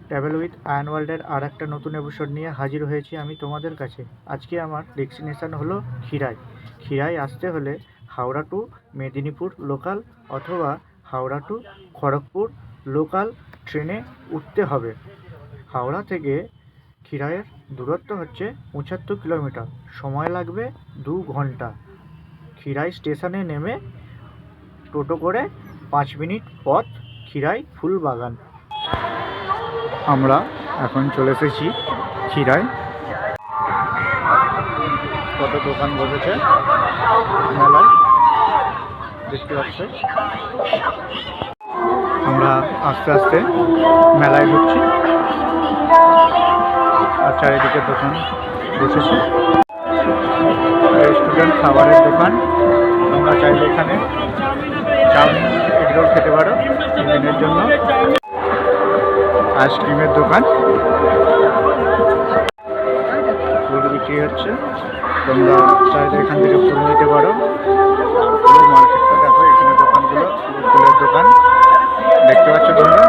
Travel with ion ওয়ার্ল্ডের আর একটা নতুন এপিসোড নিয়ে হাজির হয়েছি আমি তোমাদের কাছে। আজকে আমার ডেস্টিনেশন হলো ক্ষীরাই। ক্ষীরাই আসতে হলে হাওড়া টু মেদিনীপুর লোকাল অথবা হাওড়া টু খড়গপুর লোকাল ট্রেনে উঠতে হবে। হাওড়া থেকে ক্ষীরাইয়ের দূরত্ব হচ্ছে 75 কিলোমিটার, সময় লাগবে 2 ঘন্টা। ক্ষীরাই স্টেশনে নেমে টোটো করে 5 মিনিট পথ ক্ষীরাই ফুলবাগান। আমরা এখন চলে এসেছি ক্ষীরাই। কত দোকান বসেছে মেলায় দেখতে পাচ্ছ। আমরা আস্তে আস্তে মেলায় ঢুকছি আর চারিদিকে দোকান বসেছে। রেস্টুরেন্ট খাবারের দোকান, তোমরা চাইলে এখানে চাউমিন এগরোল খেতে পারো টিফিনের জন্য। আইসক্রিমের দোকান, ফুল বিক্রি হচ্ছে, তোমরা চাইলে এখান থেকে ফুল নিতে পারো। পুরো মার্কেটটা দেখো, এখানে দোকানগুলো ফুলের দোকান দেখতে পাচ্ছ তোমরা।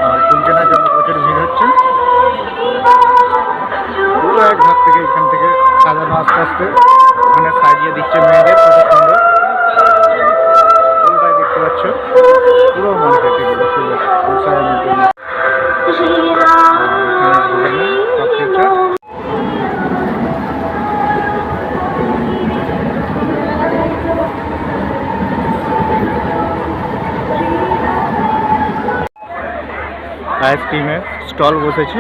আর ফুল কেনার জন্য প্রচুর ভিড় হচ্ছে। পুরো এক ধার থেকে এখান থেকে সাজানো আস্তে আস্তে ওখানে সাজিয়ে দিচ্ছে মেয়েদের, কত সুন্দর ফুলটাই দেখতে পাচ্ছ। পুরো মার্কেট এগুলো ফুল সাজানোর জন্য। আইসক্রিমের স্টল বসেছে।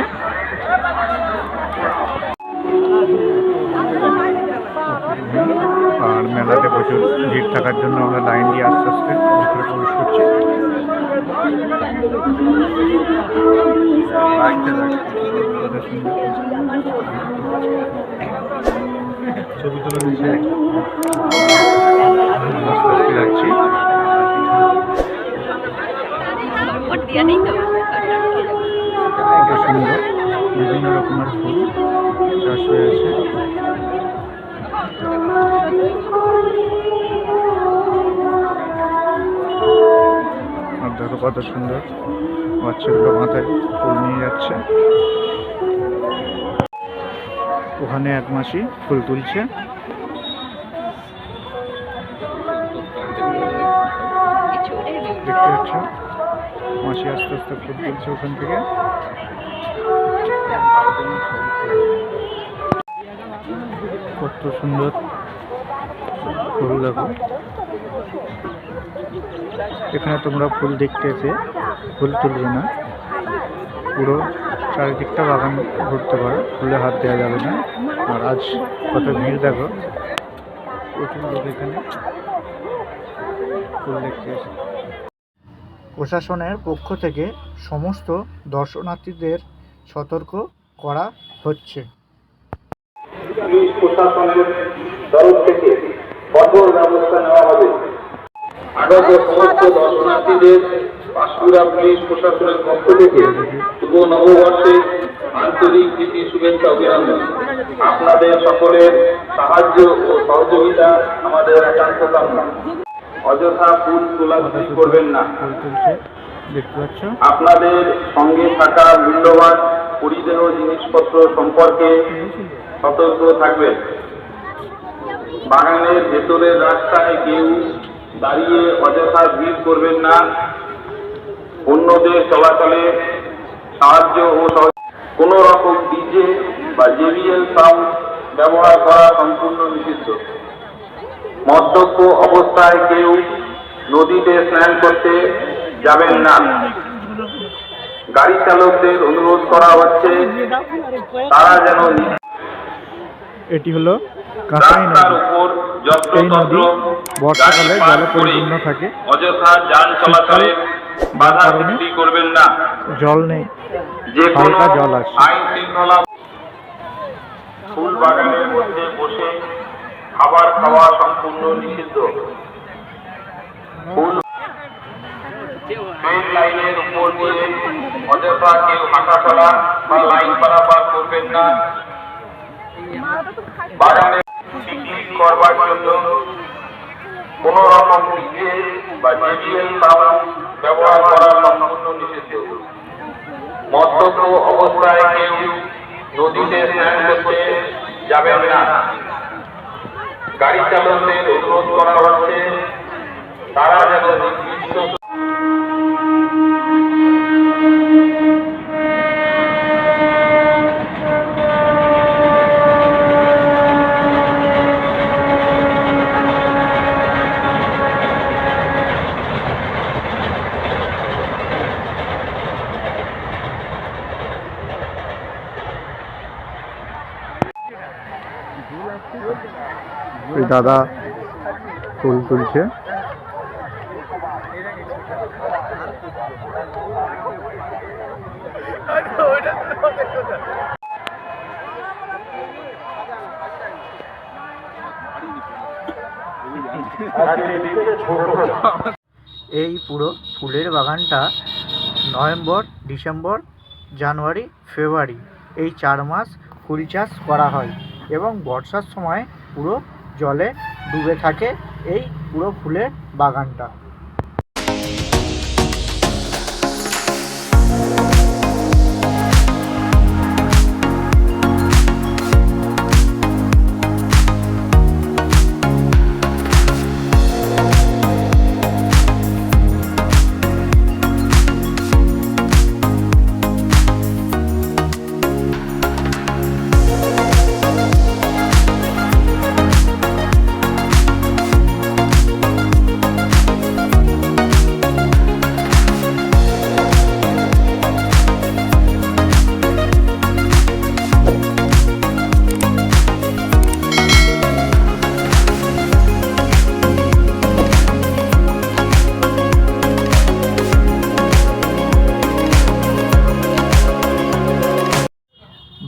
আর মেলাতে প্রচুর ভিড় থাকার জন্য আমরা লাইন দিয়ে আস্তে আস্তে ভিতরে প্রবেশ করছি। ছবি তুলে নিচ্ছে যাচ্ছি। কত সুন্দর বিভিন্ন রকমের ফুল চাষ হয়েছে। আর দেখো কত সুন্দর বাচ্চাগুলো মাথায় ফুল নিয়ে যাচ্ছে। ওখানে এক মাসি ফুল তুলছে। দেখতে পাচ্ছ মাসি আস্তে আস্তে ফুল তুলছে ওখান থেকে। কত সুন্দর ফুল দেখো। এখানে তোমরা ফুল দেখতে এসে ফুল তুলবে না, পুরো চারিদিকটা বাগান ঘুরতে পারো, ফুলে হাত দেওয়া যাবে না। আর আজ কত ভিড় দেখো, প্রচুর লোক এখানে ফুল দেখতে এসে। প্রশাসনের পক্ষ থেকে সমস্ত দর্শনার্থীদের সতর্ক করা হচ্ছে। পুলিশ প্রশাসনের তরফ থেকে কঠোর ব্যবস্থা নেওয়া হবে। আগত সমস্ত দর্শনার্থীদের পাঁশকুড়া পুলিশ প্রশাসনের পক্ষ থেকে শুভ নববর্ষে আন্তরিক প্রীতি শুভেচ্ছা অভিনন্দন। আপনাদের সকলের সাহায্য ও সহযোগিতা আমাদের একান্ত কামনা। অযথা ফুল তোলাতুলি করবেন না। আপনাদের সঙ্গে থাকা মূল্যবান পরিধেয় জিনিসপত্র সম্পর্কে সতর্ক থাকবেন। বাগানের ভেতরের রাস্তায় কেউ দাঁড়িয়ে অযথা ভিড় করবেন না। অন্যদের চলাচলে সাহায্য ও কোন রকম ডিজে বা জেবিএল সাউন্ড ব্যবহার করা সম্পূর্ণ নিষিদ্ধ। মদ্যপ অবস্থায় কেউ নদীতে স্নান করতে যাবেন না। গাড়ি চালকদের অনুরোধ করা হচ্ছে তারা যেন এটি হলো কাঁসাই নদী। এই নদী বর্ষাকালে জলে পরিপূর্ণ থাকে, অযথা যান চলাচলে বাধা সৃষ্টি করবেন না। জল নেই, যে হালকা জল আসে। আইন শৃঙ্খলা। ফুল বাগানের মধ্যে বসে খাবার খাওয়া সম্পূর্ণ নিষিদ্ধ। ফুল ট্রেন লাইনের উপর দিয়ে অযথা কেউ হাঁটাচলা বা লাইন পারাপার করবেন না। বাগানে পিকনিক করবার জন্য কোন রকম ডিজে বা জেবিএল সাউন্ড ব্যবহার করা সম্পূর্ণ নিষিদ্ধ। মদ্যপ অবস্থায় কেউ নদীতে স্নান করতে যাবেন না। গাড়ি চালকদের অনুরোধ করা হচ্ছে তারা যেন নির্দিষ্ট দাদা ফুল তুলছে। এই পুরো ফুলের বাগানটা নভেম্বর, ডিসেম্বর, জানুয়ারি, ফেব্রুয়ারি এই 4 মাস ফুল চাষ করা হয় এবং বর্ষার সময় পুরো জলে ডুবে থাকে এই পুরো ফুলের বাগানটা।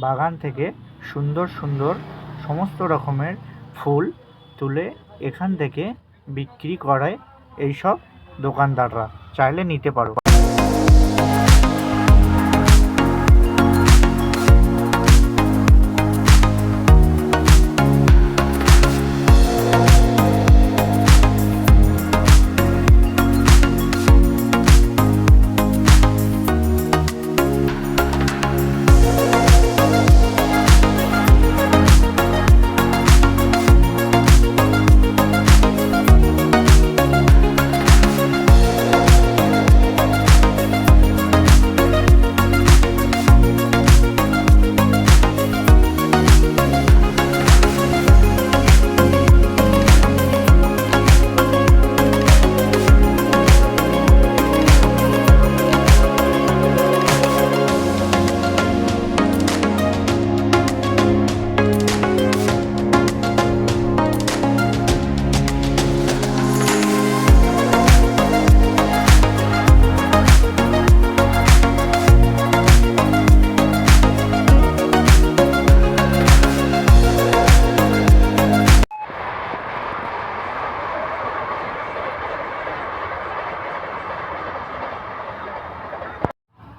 বাগান থেকে সুন্দর সুন্দর সমস্ত রকমের ফুল তুলে এখান থেকে বিক্রি করে এইসব দোকানদাররা, চাইলে নিতে পারো।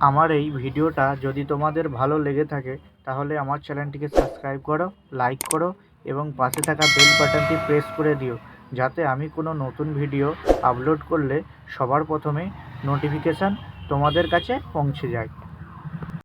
আমার এই ভিডিওটা যদি তোমাদের ভালো লেগে থাকে তাহলে আমার চ্যানেলটিকে সাবস্ক্রাইব করো, লাইক করো এবং পাশে থাকা বেল বাটনটি প্রেস করে দিও, যাতে আমি কোনো নতুন ভিডিও আপলোড করলে সবার প্রথমে নোটিফিকেশান তোমাদের কাছে পৌঁছে যায়।